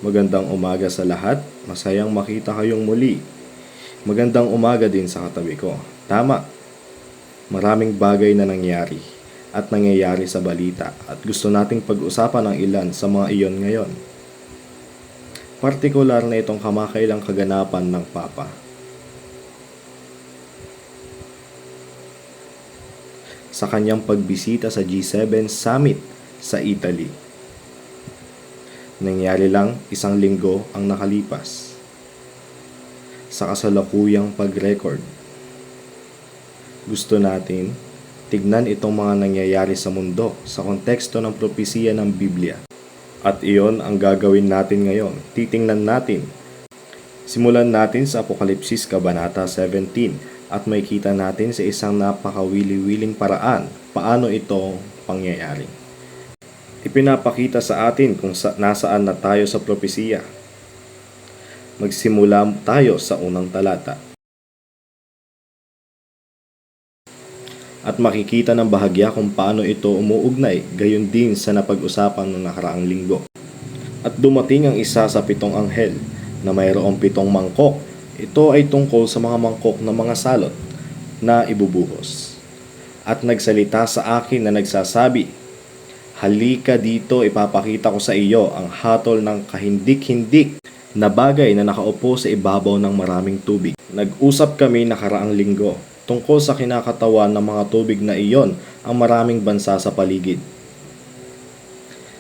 Magandang umaga sa lahat. Masayang makita kayong muli. Magandang umaga din sa katabi ko. Tama, maraming bagay na nangyari at nangyayari sa balita at gusto nating pag-usapan ang ilan sa mga iyon ngayon. Partikular na itong kamakailang kaganapan ng Papa. Sa kanyang pagbisita sa G7 Summit sa Italy. Nangyari lang 1 linggo ang nakalipas. Sa kasalukuyang pag-record, gusto natin tignan itong mga nangyayari sa mundo sa konteksto ng propesiya ng Biblia. At iyon ang gagawin natin ngayon. Titingnan natin. Simulan natin sa Apokalipsis Kabanata 17 at makikita natin sa isang napakawili-wiling paraan paano ito pangyayari. Ipinapakita sa atin kung nasaan na tayo sa propesiya. Magsimula tayo sa unang talata. At makikita ng bahagya kung paano ito umuugnay, gayon din sa napag-usapan ng nakaraang linggo. At dumating ang isa sa 7 anghel na mayroong 7 mangkok. Ito ay tungkol sa mga mangkok ng mga salot na ibubuhos. At nagsalita sa akin na nagsasabi, "Halika dito, ipapakita ko sa iyo ang hatol ng kahindik-hindik na bagay na nakaupo sa ibabaw ng maraming tubig." Nag-usap kami nakaraang linggo tungkol sa kinakatawan ng mga tubig na iyon ang maraming bansa sa paligid.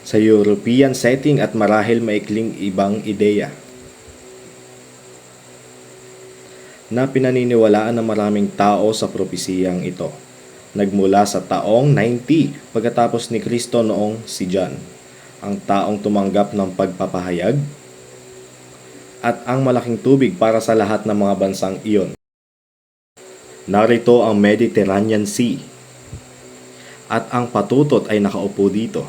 Sa European setting at marahil maikling ibang ideya na pinaniniwalaan ng maraming tao sa propesiyang ito. Nagmula sa taong 90 pagkatapos ni Kristo noong si John, ang taong tumanggap ng pagpapahayag at ang malaking tubig para sa lahat ng mga bansang iyon. Narito ang Mediterranean Sea at ang patutot ay nakaupo dito.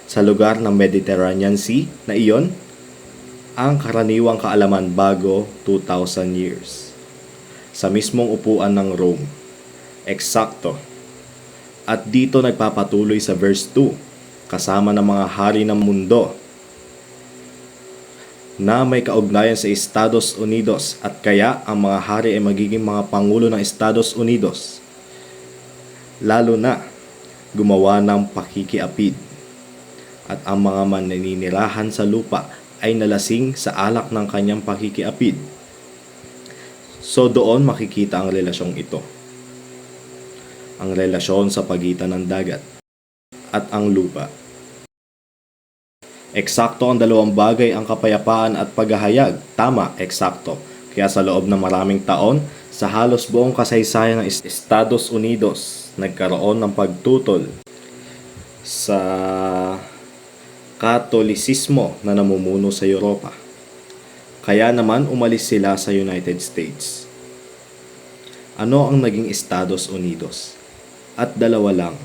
Sa lugar ng Mediterranean Sea na iyon, ang karaniwang kaalaman bago 2,000 years. Sa mismong upuan ng Rome. Eksakto. At dito nagpapatuloy sa verse 2, kasama ng mga hari ng mundo na may kaugnayan sa Estados Unidos at kaya ang mga hari ay magiging mga pangulo ng Estados Unidos. Lalo na gumawa ng pakikiapid at ang mga maninirahan sa lupa ay nalasing sa alak ng kanyang pakikiapid. So doon makikita ang relasyong ito. Ang relasyon sa pagitan ng dagat at ang lupa. Eksakto ang dalawang bagay, ang kapayapaan at paghahayag. Tama, eksakto. Kaya sa loob ng maraming taon, sa halos buong kasaysayan ng Estados Unidos, nagkaroon ng pagtutol sa Katolisismo na namumuno sa Europa. Kaya naman umalis sila sa United States. Ano ang naging Estados Unidos? At dalawa lang.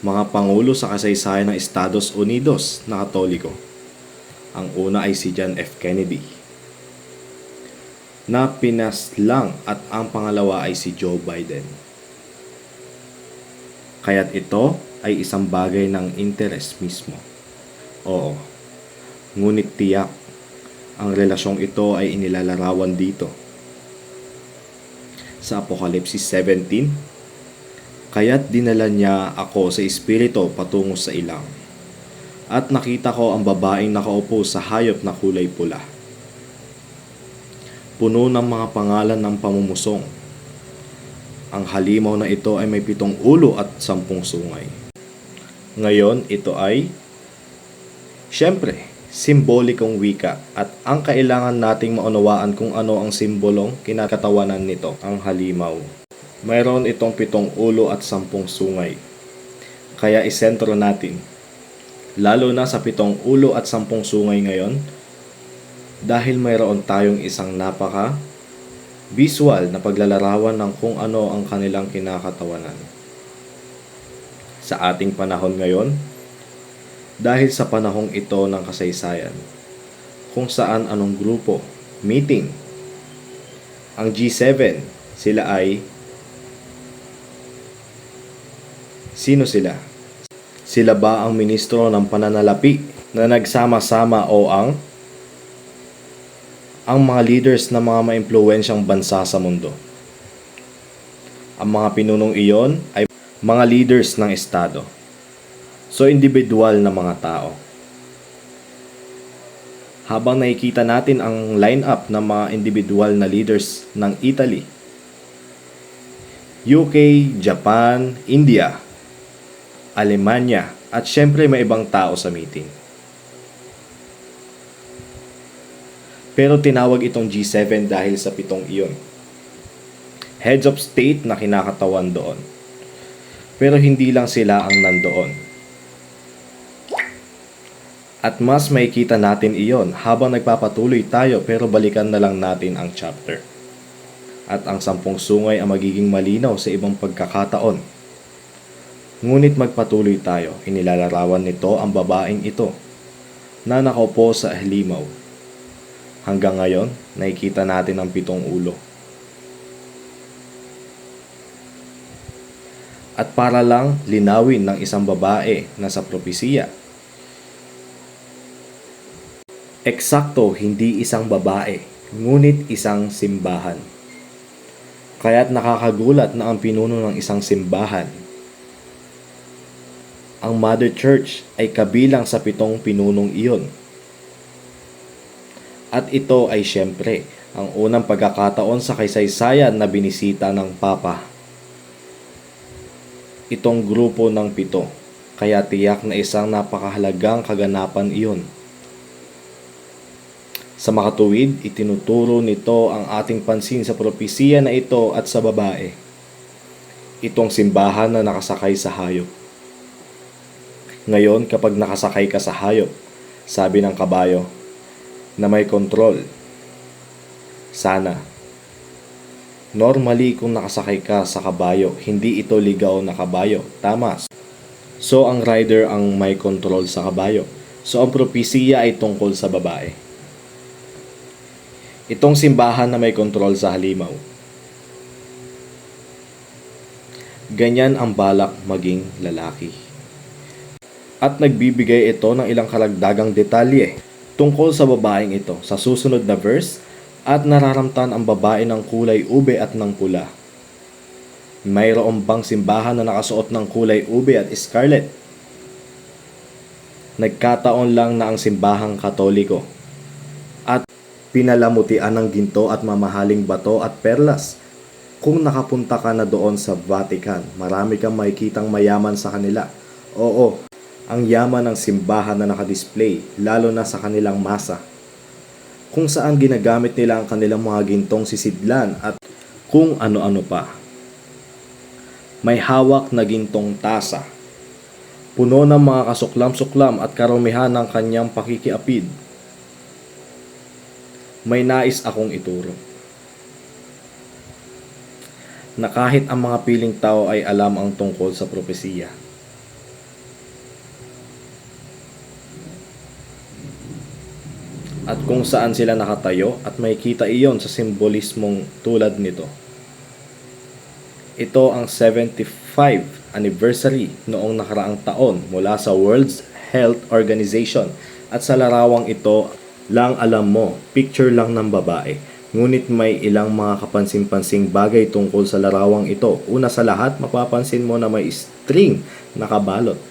Mga pangulo sa kasaysayan ng Estados Unidos na Katoliko. Ang una ay si John F. Kennedy na pinaslang at ang pangalawa ay si Joe Biden. Kaya't ito ay isang bagay ng interes mismo. Oo, ngunit tiyak ang relasyong ito ay inilalarawan dito. Sa Apokalipsis 17, kaya't dinala niya ako sa espiritu patungo sa ilang. At nakita ko ang babaeng nakaupo sa hayop na kulay pula. Puno ng mga pangalan ng pamumusong. Ang halimaw na ito ay may 7 ulo at 10 sungay. Ngayon, ito ay, siyempre, simbolikong wika at ang kailangan nating maunawaan kung ano ang simbolong kinakatawanan nito, ang halimaw. Mayroon itong 7 ulo at 10 sungay. Kaya isentro natin, lalo na sa 7 ulo at 10 sungay ngayon, dahil mayroon tayong isang visual na paglalarawan ng kung ano ang kanilang kinakatawanan. Sa ating panahon ngayon, dahil sa panahong ito ng kasaysayan, kung saan anong grupo, meeting, ang G7, sila ay, sino sila? Sila ba ang ministro ng pananalapi na nagsama-sama o ang mga leaders ng mga maimpluwensyang bansa sa mundo. Ang mga pinunong iyon ay mga leaders ng estado. So individual na mga tao. Habang nakikita natin ang lineup ng mga individual na leaders ng Italy, UK, Japan, India, Alemanya, at syempre may ibang tao sa meeting. Pero tinawag itong G7 dahil sa 7 iyon. Heads of state na kinakatawan doon. Pero hindi lang sila ang nandoon. At mas makikita natin iyon habang nagpapatuloy tayo, pero balikan na lang natin ang chapter. At ang 10 sungay ang magiging malinaw sa ibang pagkakataon. Ngunit magpatuloy tayo, inilalarawan nito ang babaeng ito na nakaupo sa halimaw. Hanggang ngayon, nakikita natin ang 7 ulo. At para lang linawin ng isang babae na sa propesiya, eksakto hindi isang babae, ngunit isang simbahan. Kaya't nakakagulat na ang pinuno ng isang simbahan, ang Mother Church, ay kabilang sa 7 pinunong iyon. At ito ay siyempre ang unang pagkakataon sa kasaysayan na binisita ng Papa itong grupo ng 7, kaya tiyak na isang napakahalagang kaganapan iyon. Sa makatuwid, itinuturo nito ang ating pansin sa propesiya na ito at sa babae. Itong simbahan na nakasakay sa hayop. Ngayon, kapag nakasakay ka sa hayop, sabi ng kabayo, na may kontrol. Sana. Normally, kung nakasakay ka sa kabayo, hindi ito ligaw na kabayo. Tama. So, ang rider ang may kontrol sa kabayo. So, ang propesiya ay tungkol sa babae. Itong simbahan na may kontrol sa halimaw. Ganyan ang balak maging lalaki. At nagbibigay ito ng ilang karagdagang detalye tungkol sa babaeng ito sa susunod na verse, at nararamtan ang babae ng kulay ube at ng pula. Mayroon bang simbahan na nakasuot ng kulay ube at scarlet? Nagkataon lang na ang simbahang Katoliko at pinalamutian ng ginto at mamahaling bato at perlas. Kung nakapunta ka na doon sa Vatican, marami kang makikitang mayaman sa kanila. Oo, ang yaman ng simbahan na nakadisplay, lalo na sa kanilang masa, kung saan ginagamit nila ang kanilang mga gintong sisidlan at kung ano-ano pa. May hawak na gintong tasa, puno ng mga kasuklam-suklam at karumihan ng kanyang pakikiapid. May nais akong ituro, na kahit ang mga piling tao ay alam ang tungkol sa propesiya. At kung saan sila nakatayo, at makikita iyon sa simbolismong tulad nito. Ito ang 75th anniversary noong nakaraang taon mula sa World Health Organization, at sa larawang ito lang alam mo, picture lang ng babae. Ngunit may ilang mga kapansin-pansing bagay tungkol sa larawang ito. Una sa lahat, mapapansin mo na may string nakabalot.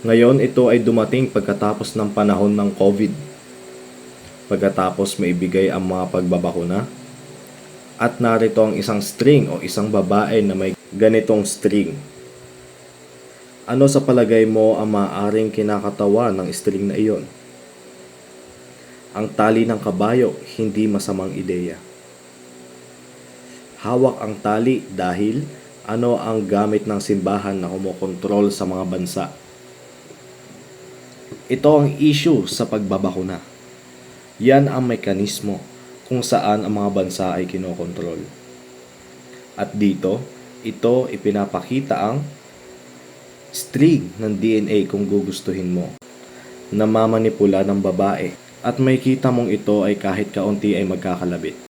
Ngayon, ito ay dumating pagkatapos ng panahon ng COVID. Pagkatapos maibigay ang mga pagbabakuna. At narito ang isang string o isang babae na may ganitong string. Ano sa palagay mo ang maaaring kinakatawan ng string na iyon? Ang tali ng kabayo, hindi masamang ideya. Hawak ang tali dahil ano ang gamit ng simbahan na kumokontrol sa mga bansa. Ito ang issue sa pagbabakuna. Yan ang mekanismo kung saan ang mga bansa ay kinokontrol. At dito, ito ipinapakita ang string ng DNA kung gugustuhin mo, na mamanipula ng babae. At makikita mong ito ay kahit kaunti ay magkakalabit.